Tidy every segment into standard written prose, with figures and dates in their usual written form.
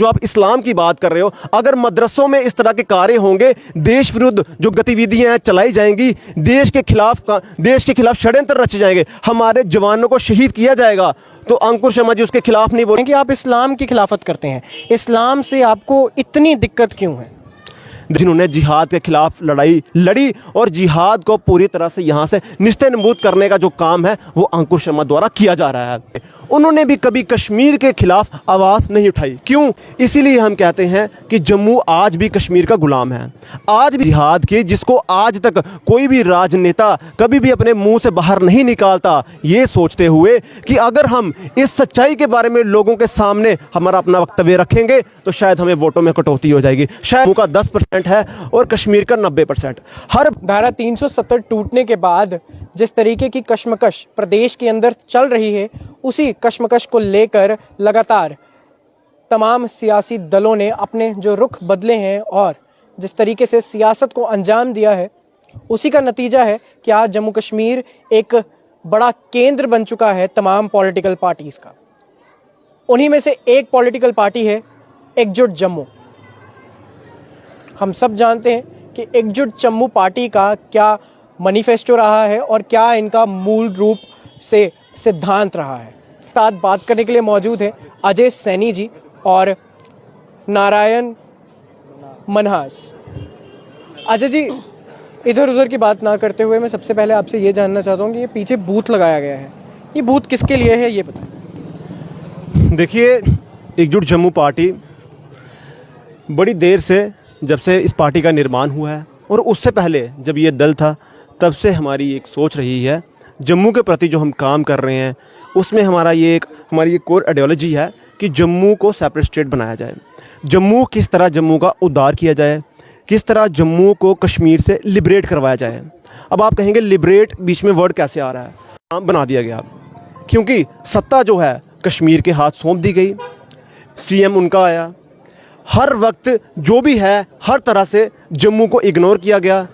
जो आप इस्लाम की बात कर रहे हो, अगर मदरसों में इस तरह के कार्य होंगे, देश विरुद्ध जो गतिविधियां चलाई जाएंगी, देश के खिलाफ षड्यंत्र रचे जाएंगे, हमारे जवानों को शहीद किया जाएगा, तो अंकुर शर्मा जी उसके खिलाफ नहीं बोलेंगे। कि आप इस्लाम की खिलाफत करते हैं, इस्लाम से आपको इतनी दिक्कत क्यों है? जिन्होंने जिहाद के खिलाफ लड़ाई लड़ी और जिहाद को पूरी तरह से यहाँ से निस्तेनाबूद करने का जो काम है वो अंकुर शर्मा द्वारा किया जा रहा है। उन्होंने भी कभी कश्मीर के खिलाफ आवाज़ नहीं उठाई। क्यों? इसीलिए हम कहते हैं कि जम्मू आज भी कश्मीर का गुलाम है। आज भी जिहाद की, जिसको आज तक कोई भी राजनेता कभी भी अपने मुंह से बाहर नहीं निकालता, ये सोचते हुए कि अगर हम इस सच्चाई के बारे में लोगों के सामने हमारा अपना वक्तव्य रखेंगे तो शायद हमें वोटों में कटौती हो जाएगी। शायद जम्मू का 10% है और कश्मीर का 90%। हर धारा 370 टूटने के बाद जिस तरीके की कश्मकश प्रदेश के अंदर चल रही है, उसी कश्मकश को लेकर लगातार तमाम सियासी दलों ने अपने जो रुख बदले हैं और जिस तरीके से सियासत को अंजाम दिया है, उसी का नतीजा है कि आज जम्मू कश्मीर एक बड़ा केंद्र बन चुका है तमाम पॉलिटिकल पार्टीज का। उन्हीं में से एक पॉलिटिकल पार्टी है एकजुट जम्मू। हम सब जानते हैं कि एकजुट जम्मू पार्टी का क्या मैनिफेस्टो रहा है और क्या इनका मूल रूप से सिद्धांत रहा है। साथ बात करने के लिए मौजूद हैं अजय सैनी जी और नारायण मनहास। अजय जी, इधर उधर की बात ना करते हुए मैं सबसे पहले आपसे ये जानना चाहता हूँ कि ये पीछे बूथ लगाया गया है, ये बूथ किसके लिए है, ये बताएं। देखिए, एकजुट जम्मू पार्टी बड़ी देर से, जब से इस पार्टी का निर्माण हुआ है और उससे पहले जब ये दल था, तब से हमारी एक सोच रही है जम्मू के प्रति जो हम काम कर रहे हैं, उसमें हमारी ये कोर आइडियोलॉजी है कि जम्मू को सेपरेट स्टेट बनाया जाए। जम्मू किस तरह जम्मू का उद्धार किया जाए, किस तरह जम्मू को कश्मीर से लिबरेट करवाया जाए। अब आप कहेंगे लिबरेट बीच में वर्ड कैसे आ रहा है? हाँ, बना दिया गया क्योंकि सत्ता जो है कश्मीर के हाथ सौंप दी गई, सीएम उनका आया, हर वक्त जो भी है हर तरह से जम्मू को इग्नोर किया गया,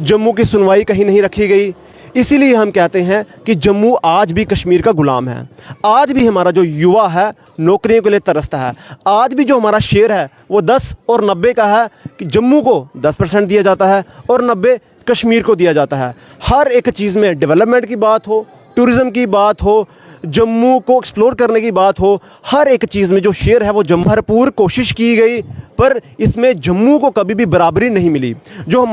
जम्मू की सुनवाई कहीं नहीं रखी गई। इसीलिए हम कहते हैं कि जम्मू आज भी कश्मीर का गुलाम है। आज भी हमारा जो युवा है नौकरियों के लिए तरसता है। आज भी जो हमारा शेर है वो 10 और 90 का है कि जम्मू को 10% दिया जाता है और 90 कश्मीर को दिया जाता है। हर एक चीज़ में डेवलपमेंट की बात हो, टूरिज़्म की बात हो, जम्मू को एक्सप्लोर करने की बात हो, हर एक चीज़ में जो शेर है वो भरपूर कोशिश की गई, पर इसमें जम्मू को कभी भी बराबरी नहीं मिली। जो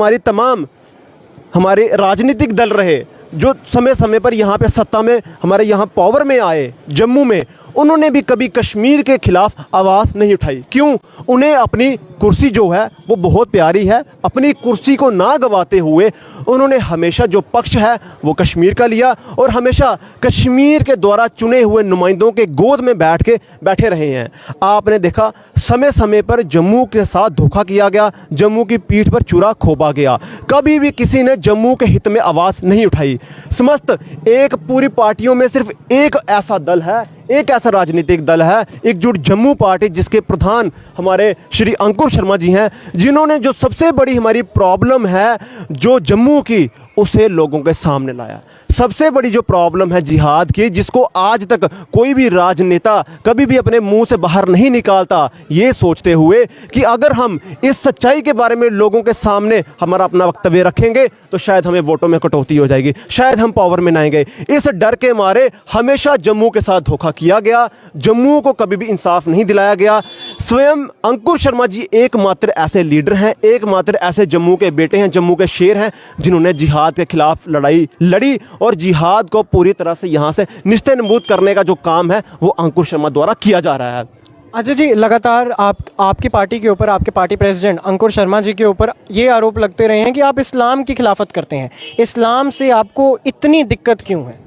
हमारे राजनीतिक दल रहे, जो समय समय पर यहाँ पे सत्ता में हमारे यहाँ पावर में आए जम्मू में, उन्होंने भी कभी कश्मीर के खिलाफ आवाज़ नहीं उठाई। क्यों? उन्हें अपनी कुर्सी जो है वो बहुत प्यारी है। अपनी कुर्सी को ना गवाते हुए उन्होंने हमेशा जो पक्ष है वो कश्मीर का लिया और हमेशा कश्मीर के द्वारा चुने हुए नुमाइंदों के गोद में बैठे रहे हैं। आपने देखा समय समय पर जम्मू के साथ धोखा किया गया, जम्मू की पीठ पर चूरा खोपा गया। कभी भी किसी ने जम्मू के हित में आवाज़ नहीं उठाई। समस्त एक पूरी पार्टियों में सिर्फ एक ऐसा दल है, एक ऐसा राजनीतिक दल है एकजुट जम्मू पार्टी, जिसके प्रधान हमारे श्री अंकुर शर्मा जी हैं, जिन्होंने जो सबसे बड़ी हमारी प्रॉब्लम है जो जम्मू की, उसे लोगों के सामने लाया। सबसे बड़ी जो प्रॉब्लम है जिहाद की, जिसको आज तक कोई भी राजनेता कभी भी अपने मुंह से बाहर नहीं निकालता, ये सोचते हुए कि अगर हम इस सच्चाई के बारे में लोगों के सामने हमारा अपना वक्तव्य रखेंगे तो शायद हमें वोटों में कटौती हो जाएगी, शायद हम पावर में ना आएंगे। इस डर के मारे हमेशा जम्मू के साथ धोखा किया गया, जम्मू को कभी भी इंसाफ नहीं दिलाया गया। स्वयं अंकुर शर्मा जी एकमात्र ऐसे लीडर हैं, एकमात्र ऐसे जम्मू के बेटे हैं, जम्मू के शेर हैं, जिन्होंने जिहाद के खिलाफ लड़ाई लड़ी और जिहाद को पूरी तरह से यहाँ से निस्तेनाबूद करने का जो काम है वो अंकुर शर्मा द्वारा किया जा रहा है। अजय जी, लगातार आपकी पार्टी के ऊपर, आपके पार्टी प्रेसिडेंट अंकुर शर्मा जी के ऊपर ये आरोप लगते रहे हैं कि आप इस्लाम की खिलाफत करते हैं। इस्लाम से आपको इतनी दिक्कत क्यों है?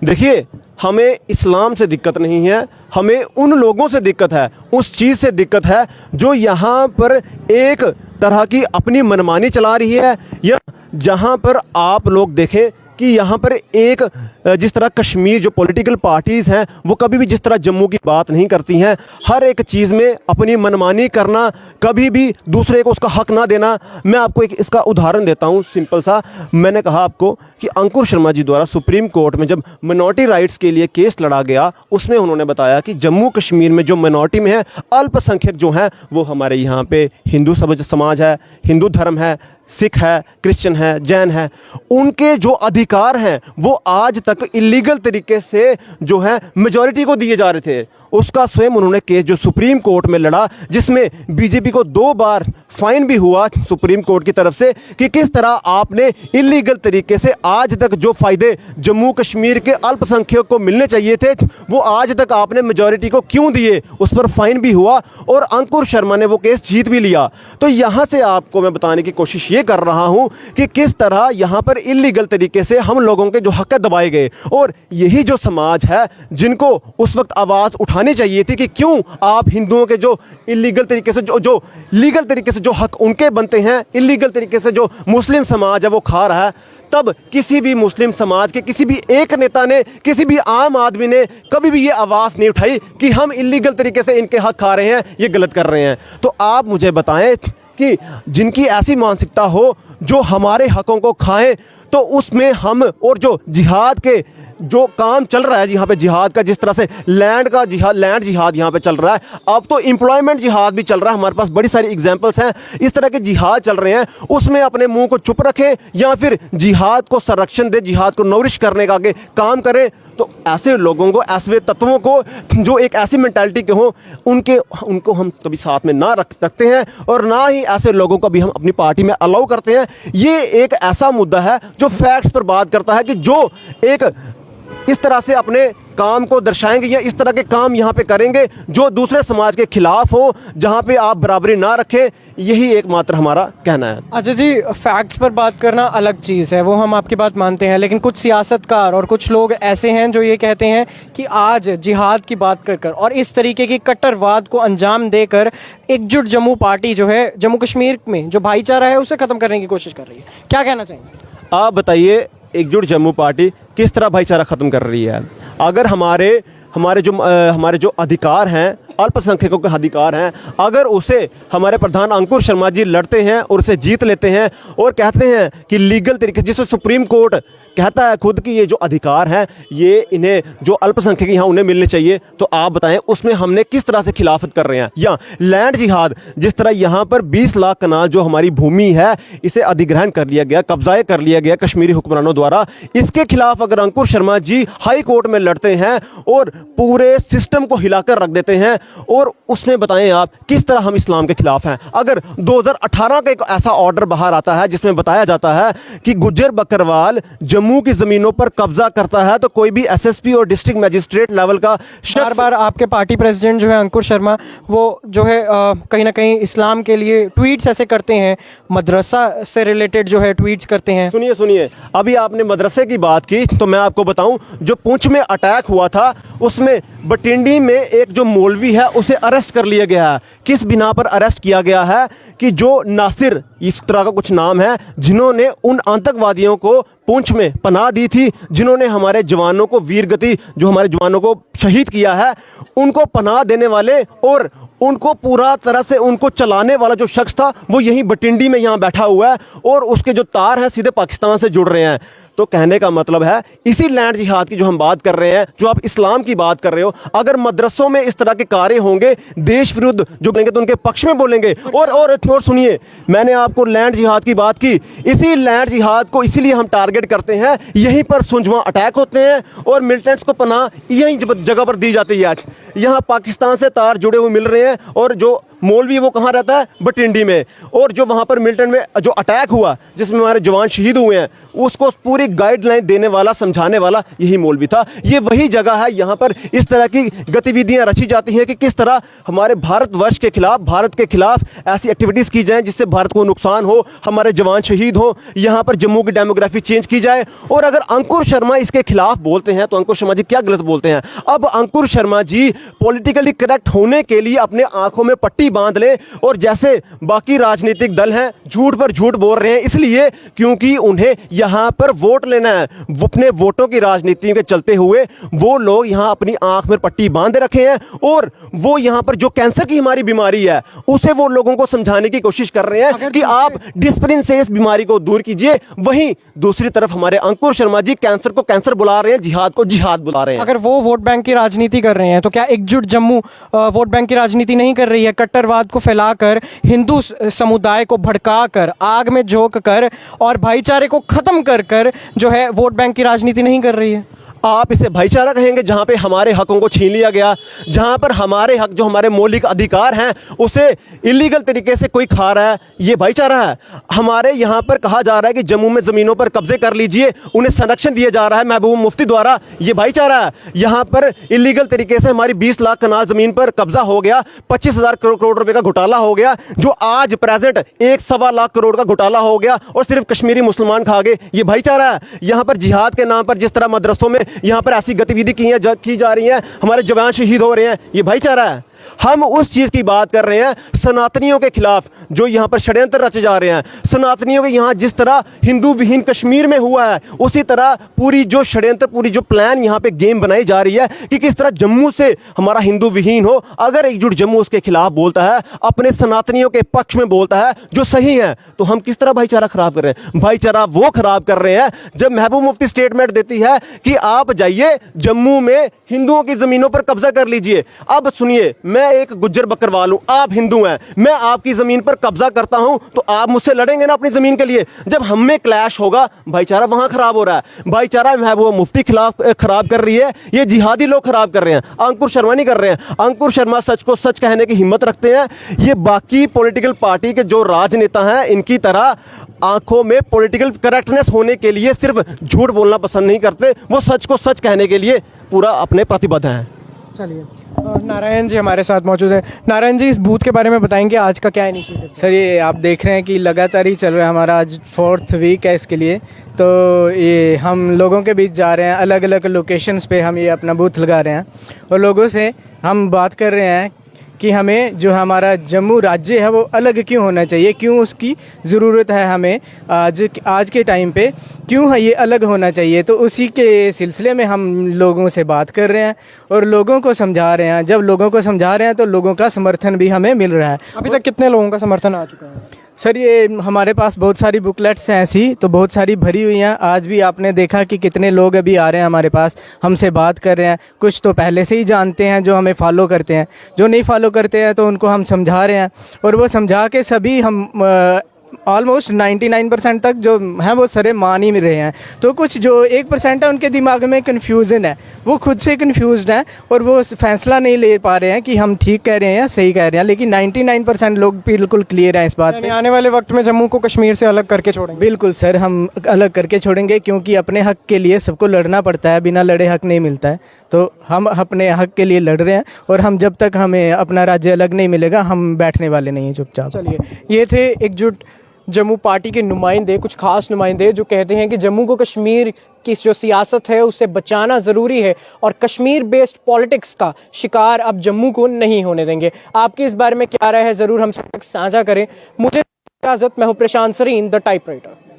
देखिए, हमें इस्लाम से दिक्कत नहीं है, हमें उन लोगों से दिक्कत है, उस चीज़ से दिक्कत है जो यहाँ पर एक तरह की अपनी मनमानी चला रही है, या जहाँ पर आप लोग देखें कि यहाँ पर एक जिस तरह कश्मीर जो पॉलिटिकल पार्टीज़ हैं वो कभी भी जिस तरह जम्मू की बात नहीं करती हैं, हर एक चीज़ में अपनी मनमानी करना, कभी भी दूसरे को उसका हक ना देना। मैं आपको एक इसका उदाहरण देता हूँ सिंपल सा। मैंने कहा आपको कि अंकुर शर्मा जी द्वारा सुप्रीम कोर्ट में जब मिनॉरिटी राइट्स के लिए केस लड़ा गया, उसमें उन्होंने बताया कि जम्मू कश्मीर में जो मिनॉरिटी में है, अल्पसंख्यक जो हैं वो हमारे यहाँ पे हिंदू समाज है, हिंदू धर्म है, सिख है, क्रिश्चियन है, जैन है, उनके जो अधिकार हैं वो आज तक इलीगल तरीके से जो है मेजॉरिटी को दिए जा रहे थे। उसका स्वयं उन्होंने केस जो सुप्रीम कोर्ट में लड़ा, जिसमें बीजेपी को 2 बार फाइन भी हुआ सुप्रीम कोर्ट की तरफ से कि किस तरह आपने इलीगल तरीके से आज तक जो फ़ायदे जम्मू कश्मीर के अल्पसंख्यक को मिलने चाहिए थे वो आज तक आपने मेजॉरिटी को क्यों दिए। उस पर फाइन भी हुआ और अंकुर शर्मा ने वो केस जीत भी लिया। तो यहाँ से आपको मैं बताने की कोशिश ये कर रहा हूँ कि किस तरह यहाँ पर इलीगल तरीके से हम लोगों के जो हक दबाए गए, और यही जो समाज है जिनको उस वक्त आवाज़ उठानी चाहिए थी कि क्यों आप हिंदुओं के जो इलीगल तरीके से जो लीगल तरीके से जो हक उनके बनते हैं, इलीगल तरीके से जो मुस्लिम समाज है वो खा रहा है। तब किसी भी मुस्लिम समाज के किसी भी एक नेता ने, किसी भी आम आदमी ने कभी भी ये आवाज़ नहीं उठाई कि हम इलीगल तरीके से इनके हक खा रहे हैं, ये गलत कर रहे हैं। तो आप मुझे बताएं कि जिनकी ऐसी मानसिकता हो जो हमारे हकों को खाएं, तो उसमें हम, और जो जिहाद के जो काम चल रहा है यहाँ पे, जिहाद का जिस तरह से लैंड जिहाद यहाँ पे चल रहा है, अब तो एम्प्लॉयमेंट जिहाद भी चल रहा है। हमारे पास बड़ी सारी एग्जांपल्स हैं इस तरह के जिहाद चल रहे हैं। उसमें अपने मुंह को चुप रखें या फिर जिहाद को संरक्षण दे, जिहाद को नौरिश करने का आगे काम करें। तो ऐसे लोगों को, ऐसे तत्वों को जो एक ऐसी मेंटालिटी के हों, उनको हम कभी साथ में ना रख सकते हैं और ना ही ऐसे लोगों को भी हम अपनी पार्टी में अलाउ करते हैं। ये एक ऐसा मुद्दा है जो फैक्ट्स पर बात करता है कि जो एक इस तरह से अपने काम को दर्शाएंगे या इस तरह के काम यहाँ पे करेंगे जो दूसरे समाज के खिलाफ हो, जहाँ पे आप बराबरी ना रखें, यही एकमात्र हमारा कहना है। अच्छा जी, फैक्ट्स पर बात करना अलग चीज़ है, वो हम आपकी बात मानते हैं, लेकिन कुछ सियासतकार और कुछ लोग ऐसे हैं जो ये कहते हैं कि आज जिहाद की बात कर और इस तरीके की कट्टरवाद को अंजाम देकर एकजुट जम्मू पार्टी जो है जम्मू कश्मीर में जो भाईचारा है उसे ख़त्म करने की कोशिश कर रही है। क्या कहना चाहेंगे आप बताइए, एकजुट जम्मू पार्टी किस तरह भाईचारा ख़त्म कर रही है? अगर हमारे जो अधिकार हैं, अल्पसंख्यकों के अधिकार हैं, अगर उसे हमारे प्रधान अंकुर शर्मा जी लड़ते हैं और उसे जीत लेते हैं और कहते हैं कि लीगल तरीके से, जिससे सुप्रीम कोर्ट कहता है खुद कि ये जो अधिकार हैं ये इन्हें जो अल्पसंख्यक यहाँ उन्हें मिलने चाहिए, तो आप बताएं उसमें हमने किस तरह से खिलाफत कर रहे हैं? या लैंड जिहाद, जिस तरह यहाँ पर 20 लाख कनाल जो हमारी भूमि है इसे अधिग्रहण कर लिया गया, कब्जाए कर लिया गया कश्मीरी हुक्मरानों द्वारा, इसके खिलाफ अगर अंकुर शर्मा जी हाई कोर्ट में लड़ते हैं और पूरे सिस्टम को हिलाकर रख देते हैं, और उसमें बताएं आप किस तरह हम इस्लाम के खिलाफ हैं। अगर 2018 का एक ऐसा ऑर्डर बाहर आता है जिसमें बताया जाता है कि गुज्जर बकरवाल जम्मू की जमीनों पर कब्जा करता है, तो कोई भी एसएसपी और डिस्ट्रिक्ट मैजिस्ट्रेट लेवल का बार आपके पार्टी प्रेसिडेंट जो है अंकुर शर्मा, वो जो है कहीं ना कहीं इस्लाम के लिए ट्वीट्स ऐसे करते हैं, मदरसा से रिलेटेड जो है ट्वीट्स करते हैं। सुनिए, अभी आपने मदरसे की बात की, तो मैं आपको बताऊं, जो पुंछ में अटैक हुआ था उसमें बटिंडी में एक जो मौलवी है उसे अरेस्ट कर लिया गया है। किस बिना पर अरेस्ट किया गया है? कि जो नासिर, इस तरह का कुछ नाम है, जिन्होंने उन आतंकवादियों को पुंछ में पनाह दी थी, जिन्होंने हमारे जवानों को वीरगति, जो हमारे जवानों को शहीद किया है, उनको पनाह देने वाले और उनको पूरा तरह से उनको चलाने वाला जो शख्स था वो यहीं बटिंडी में यहाँ बैठा हुआ है और उसके जो तार हैं सीधे पाकिस्तान से जुड़ रहे हैं। तो कहने का मतलब है इसी लैंड जिहाद की जो हम बात कर रहे हैं, जो आप इस्लाम की बात कर रहे हो, अगर मदरसों में इस तरह के कार्य होंगे, देश विरुद्ध जो बोलेंगे तो उनके पक्ष में बोलेंगे। और सुनिए, मैंने आपको लैंड जिहाद की बात की, इसी लैंड जिहाद को इसीलिए हम टारगेट करते हैं, यहीं पर सुंजवा अटैक होते हैं और मिलिटेंट्स को पनाह यहीं जगह पर दी जाती है। आज यहाँ पाकिस्तान से तार जुड़े हुए मिल रहे हैं और जो मौलवी वो कहाँ रहता है? बटिंडी में। और जो वहाँ पर मिलिटेंट में जो अटैक हुआ जिसमें हमारे जवान शहीद हुए हैं, उसको पूरी गाइडलाइन देने वाला, समझाने वाला यही मौलवी था। ये वही जगह है, यहाँ पर इस तरह की गतिविधियाँ रची जाती हैं कि किस तरह हमारे भारतवर्ष के खिलाफ, भारत के खिलाफ ऐसी एक्टिविटीज़ की जाएँ जिससे भारत को नुकसान हो, हमारे जवान शहीद हो, यहाँ पर जम्मू की डेमोग्राफी चेंज की जाए। और अगर अंकुर शर्मा इसके खिलाफ बोलते हैं तो अंकुर शर्मा जी क्या गलत बोलते हैं? अब अंकुर शर्मा जी पॉलिटिकली करेक्ट होने के लिए अपने आंखों में पट्टी बांध लें और जैसे बाकी राजनीतिक दल हैं झूठ पर झूठ बोल रहे हैं, इसलिए क्योंकि उन्हें यहाँ पर वोट लेना है। वो अपने वोटों की राजनीति के चलते हुए वो लोग यहाँ अपनी आंख में पट्टी बांधे रखे हैं और वो यहाँ पर जो कैंसर की हमारी बीमारी है उसे वो लोगों को समझाने की कोशिश कर रहे हैं कि आप डिसिप्लिन से इस बीमारी को दूर कीजिए। वहीं दूसरी तरफ हमारे अंकुर शर्मा जी कैंसर को कैंसर बुला रहे हैं, जिहाद को जिहाद बुला रहे हैं। अगर वो वोट बैंक की राजनीति कर रहे हैं तो क्या एकजुट जम्मू वोट बैंक की राजनीति नहीं कर रही है? कट्टरवाद को फैलाकर, हिंदू समुदाय को भड़काकर, आग में झोंक कर और भाईचारे को खत्म कर कर जो है वोट बैंक की राजनीति नहीं कर रही है? आप इसे भाईचारा कहेंगे जहां पे हमारे हकों को छीन लिया गया, जहां पर हमारे हक जो हमारे मौलिक अधिकार हैं उसे इलीगल तरीके से कोई खा रहा है, ये भाईचारा है? हमारे यहां पर कहा जा रहा है कि जम्मू में ज़मीनों पर कब्जे कर लीजिए, उन्हें संरक्षण दिया जा रहा है महबूब मुफ्ती द्वारा, ये भाईचारा है? यहां पर इलीगल तरीके से हमारी 20 लाख कनाल ज़मीन पर कब्जा हो गया, 25,000 करोड़ रुपए का घोटाला हो गया, जो आज प्रेजेंट 1.25 लाख करोड़ का घोटाला हो गया और सिर्फ कश्मीरी मुसलमान खा गए, ये भाईचारा है? यहां पर जिहाद के नाम पर जिस तरह मदरसों में यहाँ पर ऐसी गतिविधि की जा रही है, हमारे जवान शहीद हो रहे हैं, ये भाईचारा है? हम उस चीज़ की बात कर रहे हैं सनातनियों के खिलाफ जो यहाँ पर षड्यंत्र रचे जा रहे हैं। सनातनियों के यहाँ जिस तरह हिंदू विहीन कश्मीर में हुआ है उसी तरह पूरी जो षड्यंत्र, पूरी जो प्लान यहाँ पे गेम बनाई जा रही है कि किस तरह जम्मू से हमारा हिंदू विहीन हो। अगर एकजुट जम्मू उसके खिलाफ बोलता है, अपने सनातनियों के पक्ष में बोलता है जो सही है, तो हम किस तरह भाईचारा खराब कर रहे हैं? भाईचारा वो खराब कर रहे हैं जब महबूब मुफ्ती स्टेटमेंट देती है कि आप जाइए जम्मू में हिंदुओं की जमीनों पर कब्जा कर लीजिए। अब सुनिए, मैं एक गुज्जर बकरवाल हूं, आप हिंदू हैं, मैं आपकी जमीन पर कब्जा करता हूं तो आप मुझसे लड़ेंगे ना अपनी जमीन के लिए? जब हम में क्लैश होगा, भाईचारा वहां खराब हो रहा है। भाईचारा महबूब मुफ्ती खिलाफ खराब कर रही है, ये जिहादी लोग खराब कर रहे हैं, अंकुर शर्मा नहीं कर रहे हैं। अंकुर शर्मा सच को सच कहने की हिम्मत रखते हैं। ये बाकी पॉलिटिकल पार्टी के जो राजनेता हैं इनकी तरह आंखों में पॉलिटिकल करेक्टनेस होने के लिए सिर्फ झूठ बोलना पसंद नहीं करते, वो सच को सच कहने के लिए पूरा अपने प्रतिबद्ध हैं। चलिए, नारायण जी हमारे साथ मौजूद है। नारायण जी, इस बूथ के बारे में बताएंगे, आज का क्या इनिशिएटिव? सर, ये आप देख रहे हैं कि लगातार ही चल रहा है, हमारा आज 4th वीक है इसके लिए। तो ये हम लोगों के बीच जा रहे हैं, अलग अलग लोकेशंस पे हम ये अपना बूथ लगा रहे हैं और लोगों से हम बात कर रहे हैं कि हमें जो हमारा जम्मू राज्य है वो अलग क्यों होना चाहिए, क्यों उसकी ज़रूरत है हमें आज के टाइम पे, क्यों है ये अलग होना चाहिए। तो उसी के सिलसिले में हम लोगों से बात कर रहे हैं और लोगों को समझा रहे हैं। जब लोगों को समझा रहे हैं तो लोगों का समर्थन भी हमें मिल रहा है। अभी तक कितने लोगों का समर्थन आ चुका है? सर, ये हमारे पास बहुत सारी बुकलेट्स हैं ऐसी, तो बहुत सारी भरी हुई हैं। आज भी आपने देखा कि कितने लोग अभी आ रहे हैं हमारे पास, हमसे बात कर रहे हैं। कुछ तो पहले से ही जानते हैं जो हमें फॉलो करते हैं, जो नहीं फॉलो करते हैं तो उनको हम समझा रहे हैं और वो समझा के सभी हम ऑलमोस्ट 99% तक जो हैं वो सारे मान ही मिल रहे हैं। तो कुछ जो 1% है उनके दिमाग में कन्फ्यूज़न है, वो खुद से कन्फ्यूज्ड हैं और वो फैसला नहीं ले पा रहे हैं कि हम ठीक कह रहे हैं या सही कह रहे हैं। लेकिन 99% लोग बिल्कुल क्लियर हैं इस बात पे। आने वाले वक्त में जम्मू को कश्मीर से अलग करके छोड़ेंगे? बिल्कुल सर, हम अलग करके छोड़ेंगे क्योंकि अपने हक के लिए सबको लड़ना पड़ता है, बिना लड़े हक नहीं मिलता है। तो हम अपने हक के लिए लड़ रहे हैं और हम जब तक हमें अपना राज्य अलग नहीं मिलेगा हम बैठने वाले नहीं हैं चुपचाप। चलिए, ये थे एकजुट जम्मू पार्टी के नुमाइंदे, कुछ खास नुमाइंदे जो कहते हैं कि जम्मू को कश्मीर की जो सियासत है उससे बचाना ज़रूरी है और कश्मीर बेस्ड पॉलिटिक्स का शिकार अब जम्मू को नहीं होने देंगे। आपकी इस बारे में क्या राय है, ज़रूर हमसे साझा करें। मुझे इजाज़त, मैं हूँ प्रशांत सरीन, द टाइपराइटर।